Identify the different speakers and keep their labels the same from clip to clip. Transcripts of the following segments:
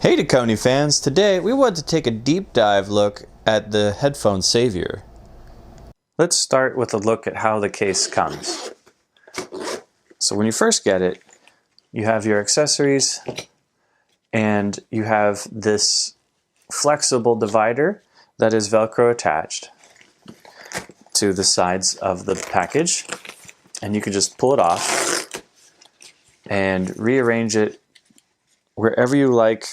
Speaker 1: Hey Dekoni fans, today we want to take a deep dive look at the Headphone Savior. Let's start with a look at how the case comes. So when you first get it, you have your accessories and you have this flexible divider that is Velcro attached to the sides of the package, and you can just pull it off and rearrange it wherever you like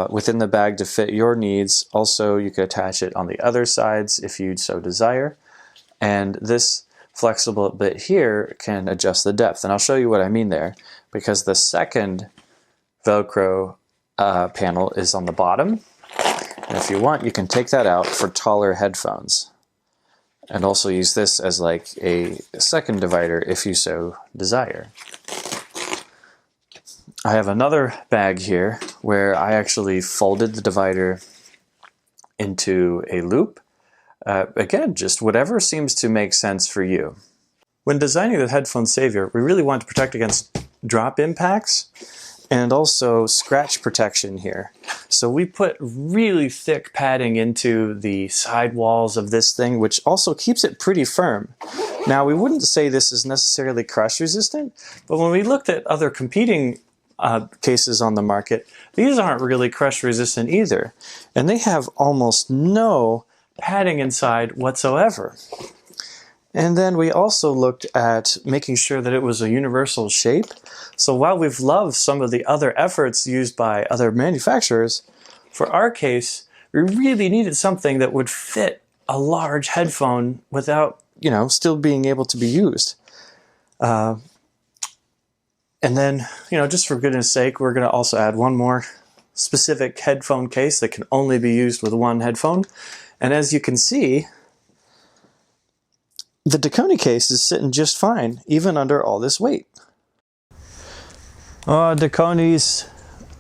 Speaker 1: within the bag to fit your needs. Also, you could attach it on the other sides if you so desire. And this flexible bit here can adjust the depth. And I'll show you what I mean there, because the second Velcro panel is on the bottom. And if you want, you can take that out for taller headphones. And also use this as like a second divider if you so desire. I have another bag here where I actually folded the divider into a loop. Again, just whatever seems to make sense for you. When designing the Headphone Savior, we really want to protect against drop impacts and also scratch protection here. So we put really thick padding into the side walls of this thing, which also keeps it pretty firm. Now, we wouldn't say this is necessarily crush resistant, but when we looked at other competing cases on the market, these aren't really crush resistant either. And they have almost no padding inside whatsoever. And then we also looked at making sure that it was a universal shape. So while we've loved some of the other efforts used by other manufacturers, for our case, we really needed something that would fit a large headphone without, still being able to be used. And then, just for goodness sake, we're going to also add one more specific headphone case that can only be used with one headphone. And as you can see, the Dekoni case is sitting just fine, even under all this weight. Oh, Dekoni's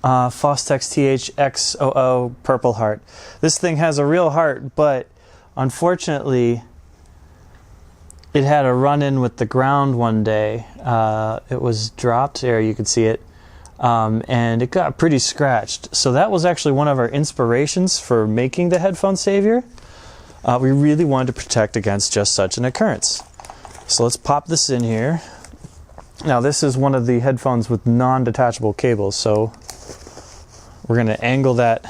Speaker 1: Fostex THX00 Purple Heart. This thing has a real heart, but unfortunately, it had a run-in with the ground one day. It was dropped, there you can see it, and it got pretty scratched. So that was actually one of our inspirations for making the Headphone Savior. We really wanted to protect against just such an occurrence. So let's pop this in here. Now this is one of the headphones with non-detachable cables, so we're going to angle that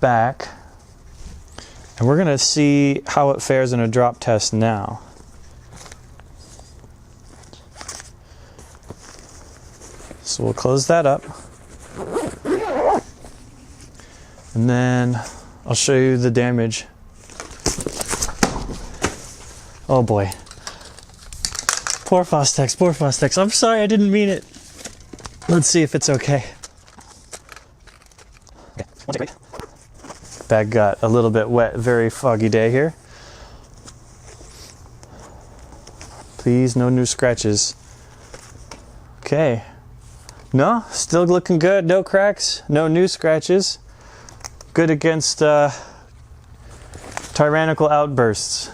Speaker 1: back. And we're going to see how it fares in a drop test now. So we'll close that up. And then I'll show you the damage. Oh boy. Poor Fostex, poor Fostex. I'm sorry, I didn't mean it. Let's see if it's okay. Okay. Bag got a little bit wet, very foggy day here. Please, no new scratches. Okay. No, still looking good, no cracks, no new scratches. Good against tyrannical outbursts.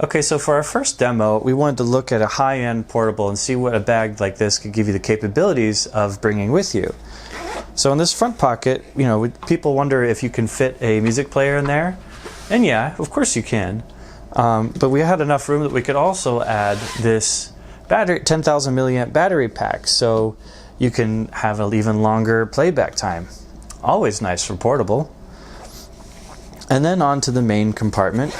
Speaker 1: Okay, so for our first demo, we wanted to look at a high-end portable and see what a bag like this could give you the capabilities of bringing with you. So in this front pocket, people wonder if you can fit a music player in there. And yeah, of course you can. But we had enough room that we could also add this battery, 10,000 milliamp battery pack, so you can have an even longer playback time. Always nice for portable. And then on to the main compartment.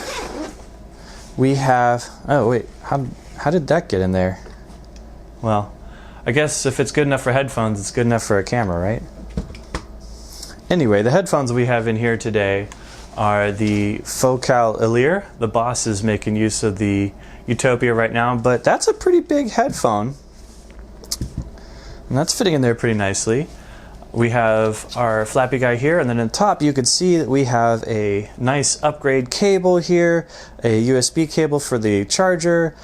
Speaker 1: We have, oh wait, how did that get in there? Well, I guess if it's good enough for headphones, it's good enough for a camera, right? Anyway, the headphones we have in here today are the Focal Elir. The boss is making use of the Utopia right now, but that's a pretty big headphone. And that's fitting in there pretty nicely. We have our flappy guy here, and then on top you can see that we have a nice upgrade cable here, a USB cable for the charger,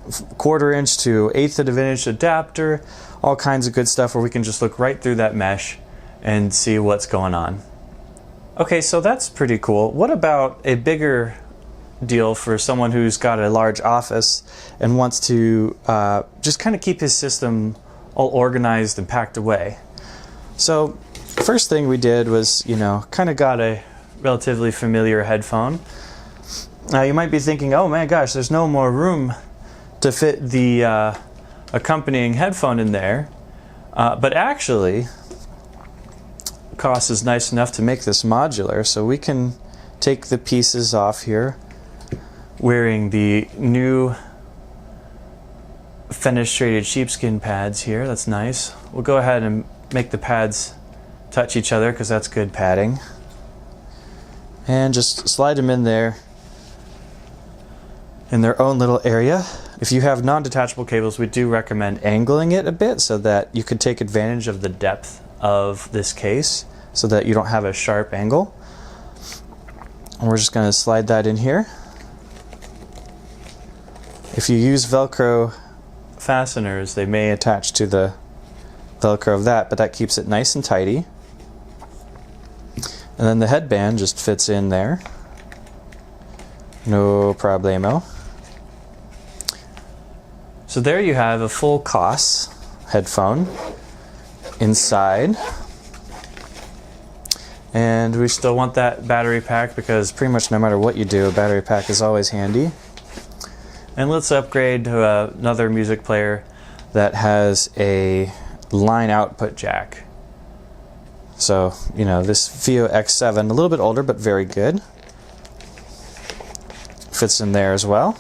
Speaker 1: 1/4 inch to 1/8 of an inch adapter, all kinds of good stuff where we can just look right through that mesh and see what's going on. Okay, so that's pretty cool. What about a bigger deal for someone who's got a large office and wants to just kind of keep his system all organized and packed away? So first thing we did was, kind of got a relatively familiar headphone. Now you might be thinking, oh my gosh, there's no more room to fit the accompanying headphone in there. But actually, cost is nice enough to make this modular, so we can take the pieces off here wearing the new fenestrated sheepskin pads here. That's nice. We'll go ahead and make the pads touch each other because that's good padding. And just slide them in there in their own little area. If you have non-detachable cables, we do recommend angling it a bit so that you can take advantage of the depth of this case so that you don't have a sharp angle. And we're just going to slide that in here. If you use Velcro fasteners, they may attach to the Velcro of that, but that keeps it nice and tidy. And then the headband just fits in there. No problemo. So there you have a full COS headphone inside. And we still want that battery pack because pretty much no matter what you do, a battery pack is always handy. And let's upgrade to another music player that has a line output jack. So, this Vio X7, a little bit older but very good. Fits in there as well.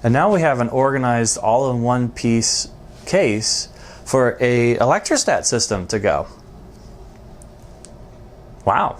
Speaker 1: And now we have an organized all-in-one piece case for a electrostat system to go. Wow.